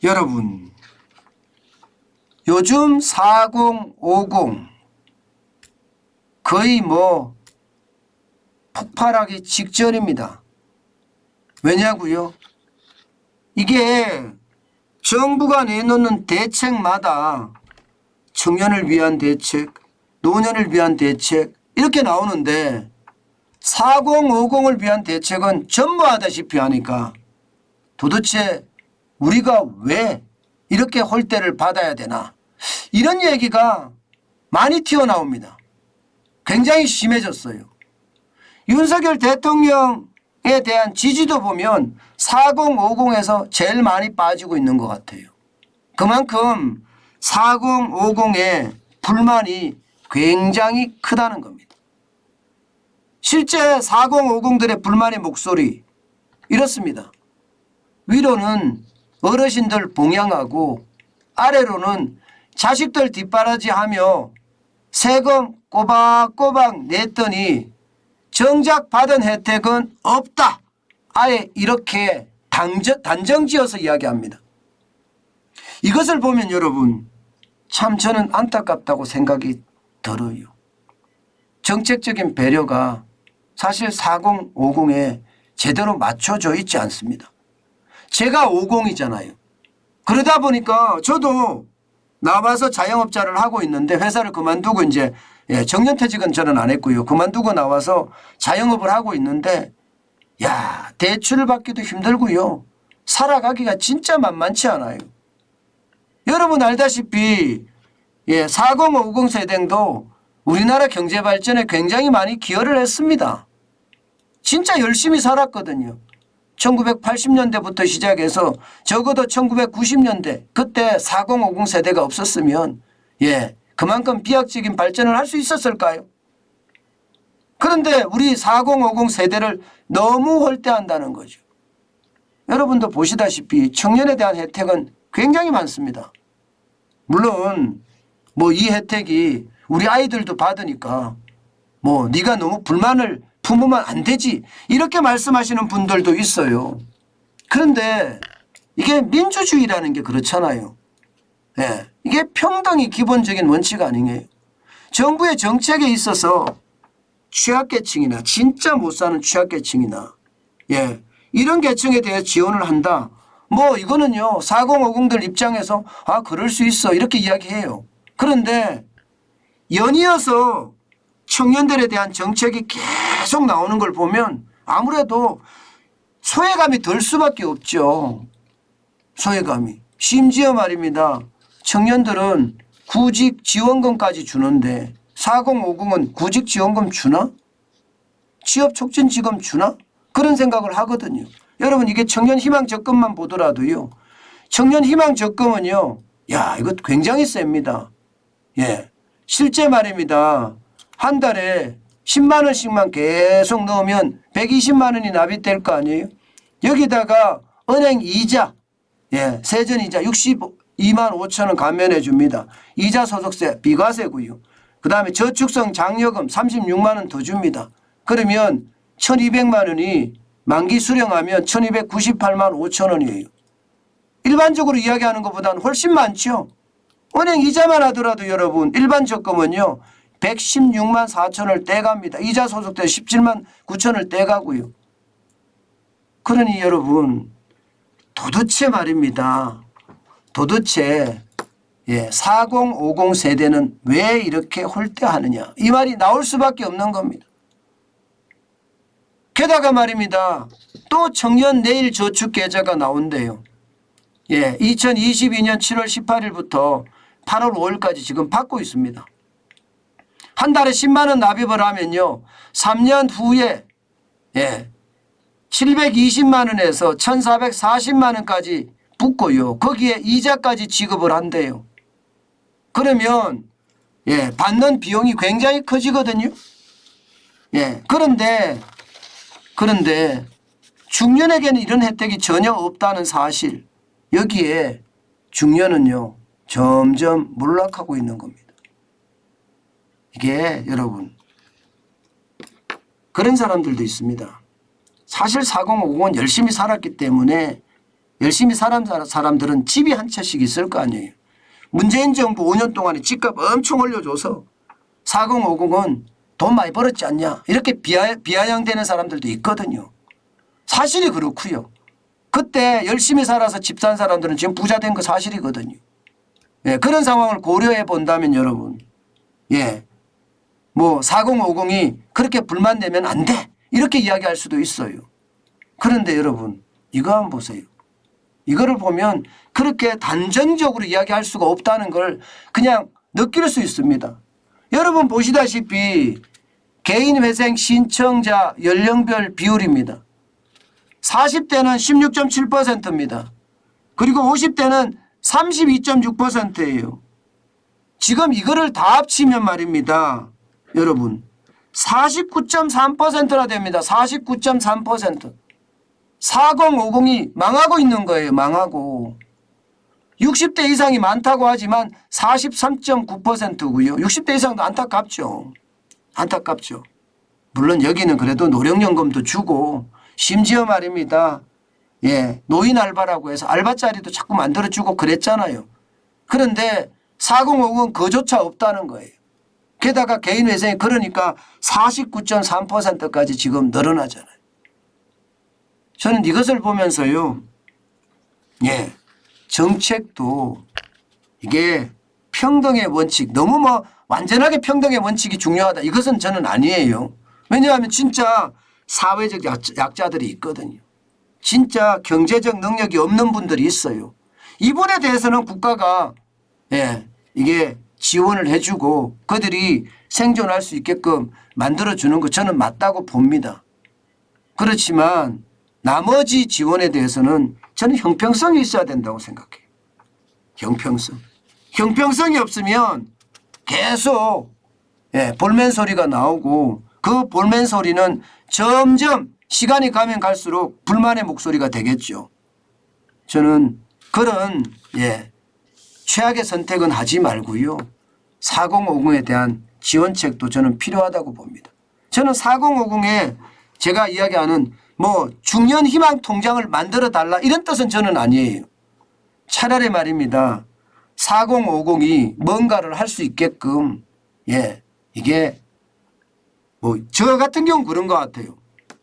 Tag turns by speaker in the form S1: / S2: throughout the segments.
S1: 여러분, 요즘 4050 거의 폭발하기 직전입니다. 왜냐고요? 이게 정부가 내놓는 대책마다 청년을 위한 대책, 노년을 위한 대책 이렇게 나오는데 4050을 위한 대책은 전무하다시피 하니까 도대체 우리가 왜 이렇게 홀대를 받아야 되나, 이런 얘기가 많이 튀어나옵니다. 굉장히 심해졌어요. 윤석열 대통령에 대한 지지도 보면 4050에서 제일 많이 빠지고 있는 것 같아요. 그만큼 4050의 불만이 굉장히 크다는 겁니다. 실제 4050들의 불만의 목소리 이렇습니다. 위로는 어르신들 봉양하고 아래로는 자식들 뒷바라지하며 세금 꼬박꼬박 냈더니 정작 받은 혜택은 없다. 아예 이렇게 단정지어서 이야기합니다. 이것을 보면 여러분, 참 저는 안타깝다고 생각이 들어요. 정책적인 배려가 사실 4050에 제대로 맞춰져 있지 않습니다. 제가 50이잖아요. 그러다 보니까 저도 나와서 자영업자를 하고 있는데 회사를 그만두고 이제 정년퇴직은 저는 안 했고요. 그만두고 나와서 자영업을 하고 있는데 대출을 받기도 힘들고요. 살아가기가 진짜 만만치 않아요. 여러분 알다시피 4050 세대도 우리나라 경제 발전에 굉장히 많이 기여를 했습니다. 진짜 열심히 살았거든요. 1980년대부터 시작해서 적어도 1990년대 그때 4050 세대가 없었으면 그만큼 비약적인 발전을 할 수 있었을까요? 그런데 우리 4050 세대를 너무 홀대한다는 거죠. 여러분도 보시다시피 청년에 대한 혜택은 굉장히 많습니다. 물론 이 혜택이 우리 아이들도 받으니까 네가 너무 불만을 품으면 안 되지 이렇게 말씀하시는 분들도 있어요. 그런데 이게 민주주의라는 게 그렇잖아요. 이게 평등이 기본적인 원칙 아니에요. 정부의 정책에 있어서 취약계층이나 진짜 못 사는 취약계층이나 이런 계층에 대해 지원을 한다. 이거는요 4050들 입장에서 그럴 수 있어 이렇게 이야기해요. 그런데 연이어서 청년들에 대한 정책이 계속 나오는 걸 보면 아무래도 소외감이 들 수밖에 없죠. 소외감이. 심지어 말입니다. 청년들은 구직 지원금까지 주는데 4050은 구직 지원금 주나? 취업 촉진 지금 주나? 그런 생각을 하거든요. 여러분 이게 청년 희망 적금만 보더라도요. 청년 희망 적금은요. 이거 굉장히 셉니다. 실제 말입니다. 한 달에 10만 원씩만 계속 넣으면 120만 원이 납입될 거 아니에요. 여기다가 은행 이자, 세전이자 62만 5천 원 감면해 줍니다. 이자 소득세 비과세고요. 그다음에 저축성 장려금 36만 원 더 줍니다. 그러면 1200만 원이 만기 수령하면 1298만 5천 원이에요. 일반적으로 이야기하는 것보다는 훨씬 많죠. 은행 이자만 하더라도 여러분 일반 적금은요 116만 4천 원을 떼갑니다. 이자 소득세 17만 9천 원을 떼가고요. 그러니 여러분 도대체 말입니다. 도대체 4050 세대는 왜 이렇게 홀대하느냐 이 말이 나올 수밖에 없는 겁니다. 게다가 말입니다. 또 청년 내일 저축 계좌가 나온대요. 2022년 7월 18일부터 8월 5일까지 지금 받고 있습니다. 한 달에 10만 원 납입을 하면요 3년 후에 720만 원에서 1440만 원까지 붙고요. 거기에 이자까지 지급을 한대요. 그러면 받는 비용이 굉장히 커지거든요. 그런데 중년에게는 이런 혜택이 전혀 없다는 사실, 여기에 중년은요 점점 몰락하고 있는 겁니다. 이게 여러분 그런 사람들도 있습니다. 사실 4050은 열심히 살았기 때문에 열심히 사람들은 집이 한 채씩 있을 거 아니에요. 문재인 정부 5년 동안에 집값 엄청 올려줘서 4050은 돈 많이 벌었지 않냐 이렇게 비아냥대는 사람들도 있거든요. 사실이 그렇고요. 그때 열심히 살아서 집 산 사람들은 지금 부자 된 거 사실이거든요. 예, 그런 상황을 고려해 본다면 여러분, 예, 뭐 4050이 그렇게 불만 내면 안 돼 이렇게 이야기할 수도 있어요. 그런데 여러분 이거 한번 보세요. 이거를 보면 그렇게 단정적으로 이야기할 수가 없다는 걸 그냥 느낄 수 있습니다. 여러분 보시다시피 개인 회생 신청자 연령별 비율입니다. 40대는 16.7%입니다. 그리고 50대는 32.6%예요. 지금 이거를 다 합치면 말입니다. 여러분 49.3%나 됩니다. 49.3%. 4050이 망하고 있는 거예요. 망하고. 60대 이상이 많다고 하지만 43.9%고요. 60대 이상도 안타깝죠. 안타깝죠. 물론 여기는 그래도 노령연금도 주고 심지어 말입니다. 예, 노인 알바라고 해서 알바자리도 자꾸 만들어주고 그랬잖아요. 그런데 4050은 그조차 없다는 거예요. 게다가 개인 회생이 그러니까 49.3%까지 지금 늘어나잖아요. 저는 이것을 보면서요. 예, 정책도 이게 평등의 원칙 너무 뭐 완전하게 평등의 원칙이 중요하다 이것은 저는 아니에요. 왜냐하면 진짜 사회적 약자들이 있거든요. 진짜 경제적 능력이 없는 분들이 있어요. 이분에 대해서는 국가가 예, 이게 지원을 해주고 그들이 생존할 수 있게끔 만들어주는 거 저는 맞다고 봅니다. 그렇지만 나머지 지원에 대해서는 저는 형평성이 있어야 된다고 생각해요. 형평성. 형평성이 없으면 계속 예, 볼멘 소리가 나오고 그 볼멘 소리는 점점 시간이 가면 갈수록 불만의 목소리가 되겠죠. 저는 그런 예, 최악의 선택은 하지 말고요. 4050에 대한 지원책도 저는 필요하다고 봅니다. 저는 4050에 제가 이야기하는 뭐 중년 희망 통장을 만들어 달라 이런 뜻은 저는 아니에요. 차라리 말입니다. 4050이 뭔가를 할 수 있게끔 예, 이게 뭐 저 같은 경우는 그런 것 같아요.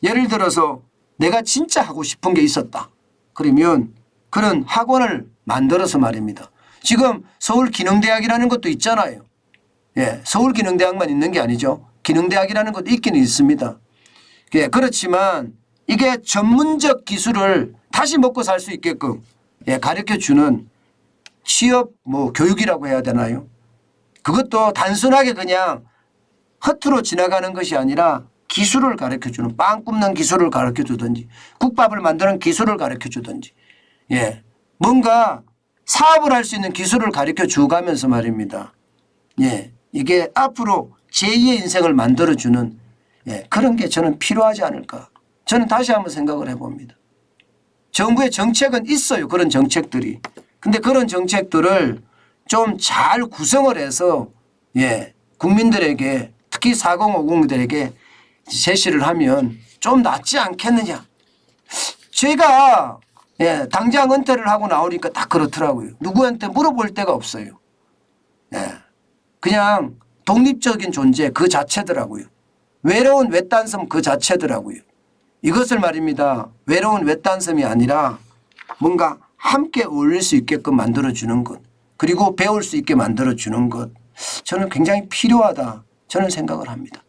S1: 예를 들어서 내가 진짜 하고 싶은 게 있었다. 그러면 그런 학원을 만들어서 말입니다. 지금 서울기능대학이라는 것도 있잖아요. 예, 서울기능대학만 있는 게 아니죠. 기능대학이라는 것도 있기는 있습니다. 예, 그렇지만 이게 전문적 기술을 다시 먹고 살 수 있게끔 예, 가르쳐주는 취업 뭐 교육이라고 해야 되나요? 그것도 단순하게 그냥 허투루 지나가는 것이 아니라 기술을 가르쳐주는 빵 굽는 기술을 가르쳐주든지 국밥을 만드는 기술을 가르쳐주든지 예, 뭔가 사업을 할 수 있는 기술을 가르쳐 주가면서 말입니다. 예, 이게 앞으로 제2의 인생을 만들어주는 예, 그런 게 저는 필요하지 않을까. 저는 다시 한번 생각을 해봅니다. 정부의 정책은 있어요. 그런 정책들이. 근데 그런 정책들을 좀 잘 구성을 해서 예, 국민들에게 특히 4050들에게 제시를 하면 좀 낫지 않겠느냐. 제가 예, 당장 은퇴를 하고 나오니까 딱 그렇더라고요. 누구한테 물어볼 데가 없어요. 예, 그냥 독립적인 존재 그 자체더라고요. 외로운 외딴섬 그 자체더라고요. 이것을 말입니다. 외로운 외딴섬이 아니라 뭔가 함께 어울릴 수 있게끔 만들어주는 것 그리고 배울 수 있게 만들어주는 것 저는 굉장히 필요하다 저는 생각을 합니다.